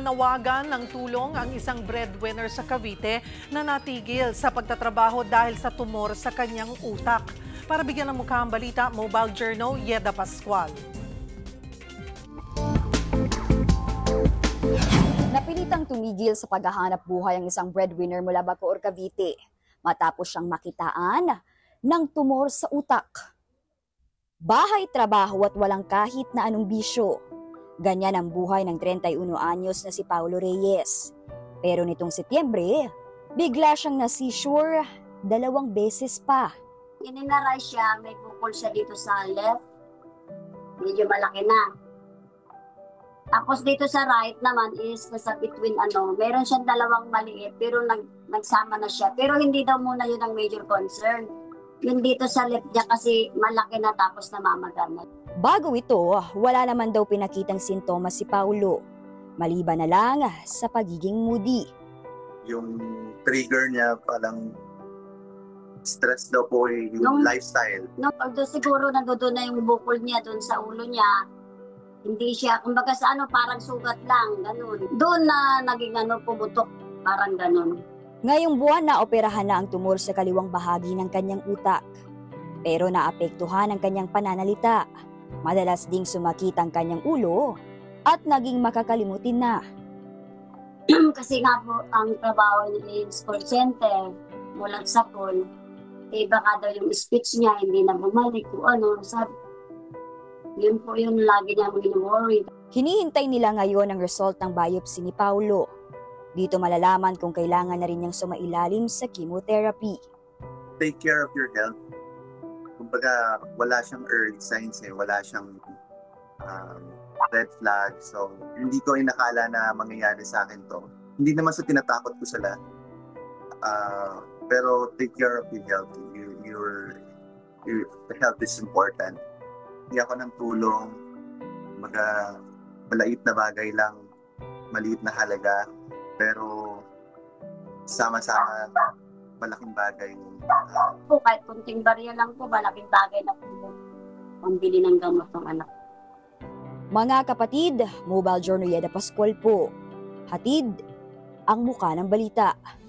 Nanawagan ng tulong ang isang breadwinner sa Cavite na natigil sa pagtatrabaho dahil sa tumor sa kanyang utak. Para bigyan ng mukha ang balita, Mobile Journal, Yeda Pascual. Napilitang tumigil sa paghahanap buhay ang isang breadwinner mula Bacoor, Cavite matapos siyang makitaan ng tumor sa utak. Bahay, trabaho at walang kahit na anong bisyo. Ganyan ang buhay ng 31 anyos na si Paulo Reyes. Pero nitong Setyembre, bigla siyang na-seizure 2 beses pa. Ininaray siya, may bukol siya dito sa left. Medyo malaki na. Tapos dito sa right naman is nasa between meron siyang 2 maliit pero nagsama na siya. Pero hindi daw muna yun ang major concern. Yun dito sa left niya kasi malaki na tapos namamaga na. Bago ito, wala naman daw pinakitang sintomas si Paulo. Maliban na lang sa pagiging moody. Yung trigger niya parang stress daw po yung lifestyle. Siguro nandoon na yung bukol niya doon sa ulo niya. Hindi siya, kumbaga sa parang sugat lang, ganun. Doon na naging pumutok, parang ganun. Ngayong buwan na operahan na ang tumor sa kaliwang bahagi ng kanyang utak. Pero naapektuhan ang kanyang pananalita. Madalas ding sumakit ang kanyang ulo at naging makakalimutin na. Kasi nga po, ang trabaho niya is call center, mulat sa call. Baka daw yung speech niya hindi na bumalik kung sabi. Yun po yung lagi niya worry. Hinihintay nila ngayon ang result ng biopsy ni Paulo. Dito malalaman kung kailangan na rin niyang sumailalim sa chemotherapy. Take care of your health. Kumbaga, wala siyang early signs wala siyang red flag. So, hindi ko inakala na mangyayari sa akin to. Hindi naman sa tinatakot ko sila. Pero take care of your health. Your health is important. Hindi ako ng tulong. Maliit na bagay lang. Maliit na halaga. Pero sama-sama, malaking bagay. Kahit kunting barya lang po, malaking bagay na po. Pambili ng gamot ng anak. Mga kapatid, Mobile Journal Yeda Pascual po. Hatid ang muka ng balita.